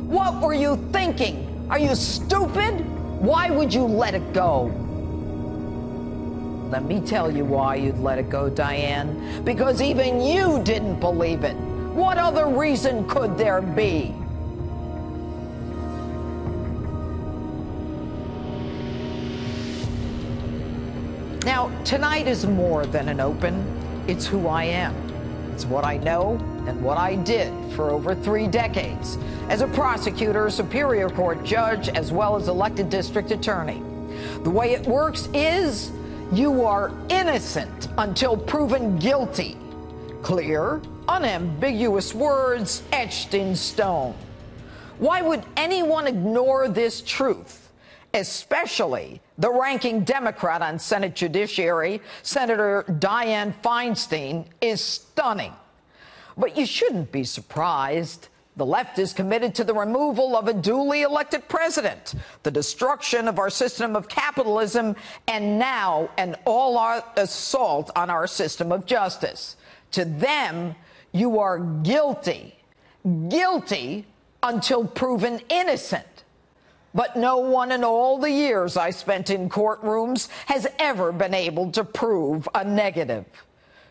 What were you thinking? Are you stupid? Why would you let it go? Let me tell you why you'd let it go, Dianne. Because even you didn't believe it. What other reason could there be? Now, tonight is more than an open. It's who I am. It's what I know and what I did for over 3 decades as a prosecutor, Superior Court judge, as well as elected district attorney. The way it works is you are innocent until proven guilty. Clear, unambiguous words etched in stone. Why would anyone ignore this truth? Especially the ranking Democrat on Senate Judiciary, Senator Dianne Feinstein, is stunning. But you shouldn't be surprised. The left is committed to the removal of a duly elected president, the destruction of our system of capitalism, and now an all-out assault on our system of justice. To them, you are guilty. Guilty until proven innocent. But no one in all the years I spent in courtrooms has ever been able to prove a negative.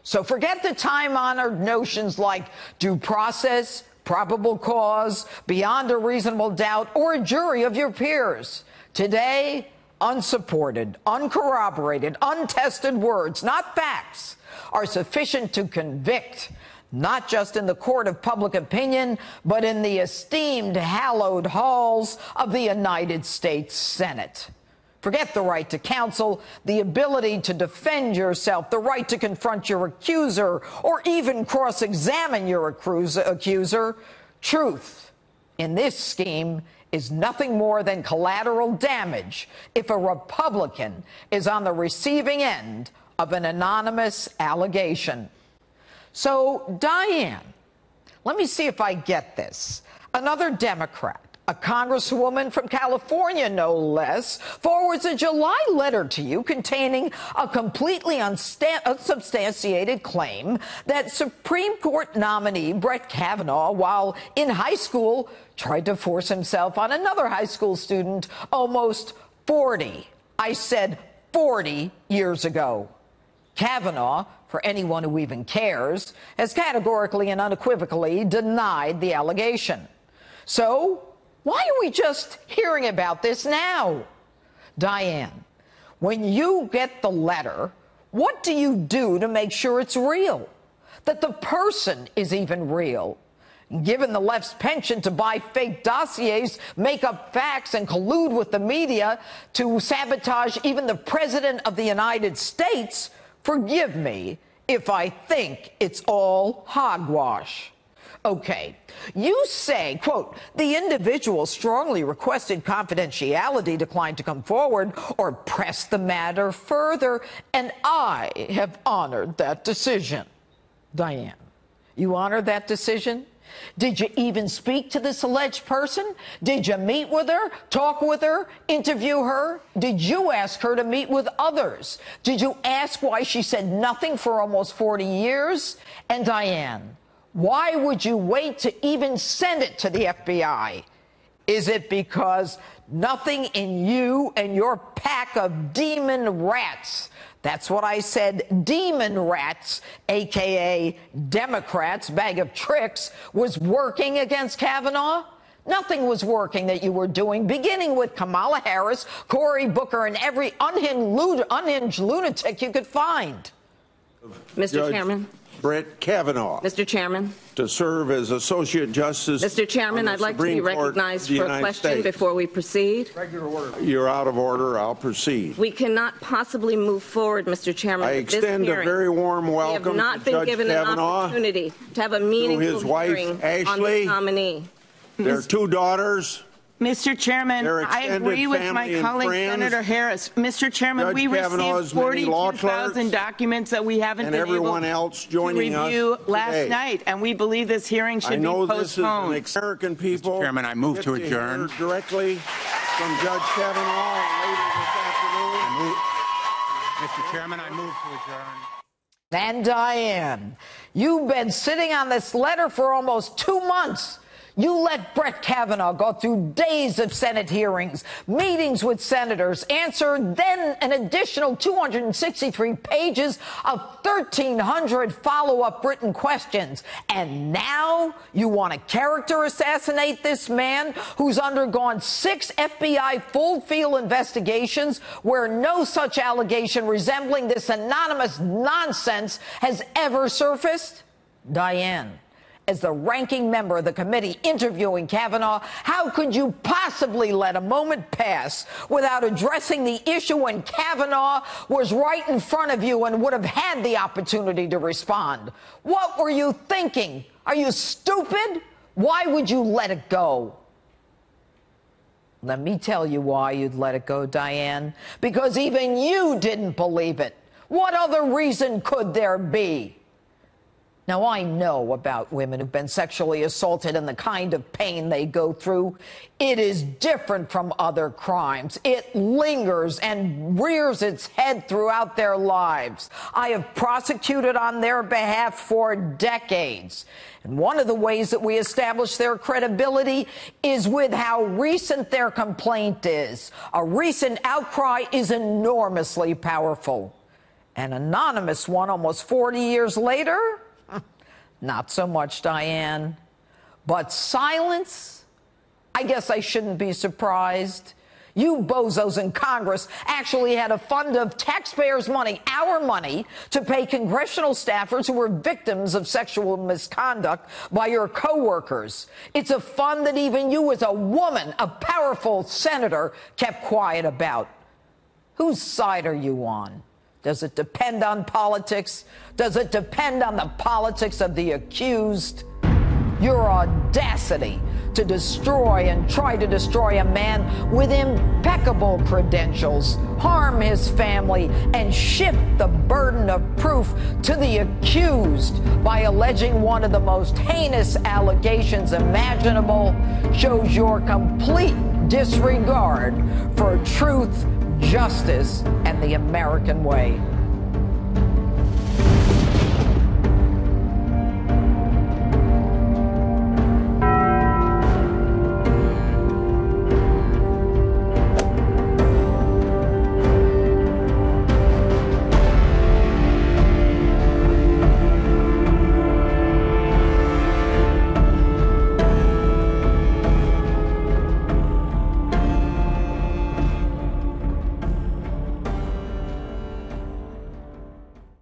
So forget the time-honored notions like due process, probable cause, beyond a reasonable doubt, or a jury of your peers. Today, unsupported, uncorroborated, untested words, not facts, are sufficient to convict, not just in the court of public opinion, but in the esteemed, hallowed halls of the United States Senate. Forget the right to counsel, the ability to defend yourself, the right to confront your accuser, or even cross-examine your accuser. Truth in this scheme is nothing more than collateral damage if a Republican is on the receiving end of an anonymous allegation. So, Dianne, let me see if I get this. Another Democrat, a congresswoman from California, no less, forwards a July letter to you containing a completely unsubstantiated claim that Supreme Court nominee Brett Kavanaugh, while in high school, tried to force himself on another high school student almost 40, I said 40 years ago. Kavanaugh, for anyone who even cares, has categorically and unequivocally denied the allegation. So, why are we just hearing about this now? Dianne, when you get the letter, what do you do to make sure it's real? That the person is even real? Given the left's penchant to buy fake dossiers, make up facts, and collude with the media to sabotage even the President of the United States, forgive me if I think it's all hogwash. Okay, you say, quote, the individual strongly requested confidentiality, declined to come forward or press the matter further, and I have honored that decision. Dianne, you honored that decision? Did you even speak to this alleged person? Did you meet with her, talk with her, interview her? Did you ask her to meet with others? Did you ask why she said nothing for almost 40 years? And Dianne, why would you wait to even send it to the FBI? Is it because nothing in you and your pack of demon rats, that's what I said, demon rats, a.k.a. Democrats, bag of tricks, was working against Kavanaugh? Nothing was working that you were doing, beginning with Kamala Harris, Cory Booker, and every unhinged lunatic you could find. Mr. Chairman. Brett Kavanaugh. Mr. Chairman. To serve as Associate Justice. Mr. Chairman, I'd like to be recognized for a question before we proceed. Regular order. You're out of order. I'll proceed. We cannot possibly move forward, Mr. Chairman. I extend a very warm welcome to Judge Kavanaugh. We have not been given an opportunity to have a meaningful hearing on this nominee. Their 2 daughters. Mr. Chairman, I agree with my colleague, Senator Harris. Mr. Chairman, we received 42,000 documents that we haven't been able to review last night, and we believe this hearing should be postponed. American people. Mr. Chairman, I move to adjourn. Directly from Judge Kavanaugh later this afternoon. Mr. Chairman, I move to adjourn. And Dianne, you've been sitting on this letter for almost 2 months. You let Brett Kavanaugh go through days of Senate hearings, meetings with senators, answer then an additional 263 pages of 1,300 follow-up written questions. And now you want to character assassinate this man who's undergone 6 FBI full-field investigations where no such allegation resembling this anonymous nonsense has ever surfaced? Dianne, as the ranking member of the committee interviewing Kavanaugh, how could you possibly let a moment pass without addressing the issue when Kavanaugh was right in front of you and would have had the opportunity to respond? What were you thinking? Are you stupid? Why would you let it go? Let me tell you why you'd let it go, Dianne. Because even you didn't believe it. What other reason could there be? Now, I know about women who've been sexually assaulted and the kind of pain they go through. It is different from other crimes. It lingers and rears its head throughout their lives. I have prosecuted on their behalf for decades. And one of the ways that we establish their credibility is with how recent their complaint is. A recent outcry is enormously powerful. An anonymous one almost 40 years later? Not so much, Dianne. But silence? I guess I shouldn't be surprised. You bozos in Congress actually had a fund of taxpayers' money, our money, to pay congressional staffers who were victims of sexual misconduct by your coworkers. It's a fund that even you as a woman, a powerful senator, kept quiet about. Whose side are you on? Does it depend on politics? Does it depend on the politics of the accused? Your audacity to destroy and try to destroy a man with impeccable credentials, harm his family, and shift the burden of proof to the accused by alleging one of the most heinous allegations imaginable shows your complete disregard for truth, justice, and the American way.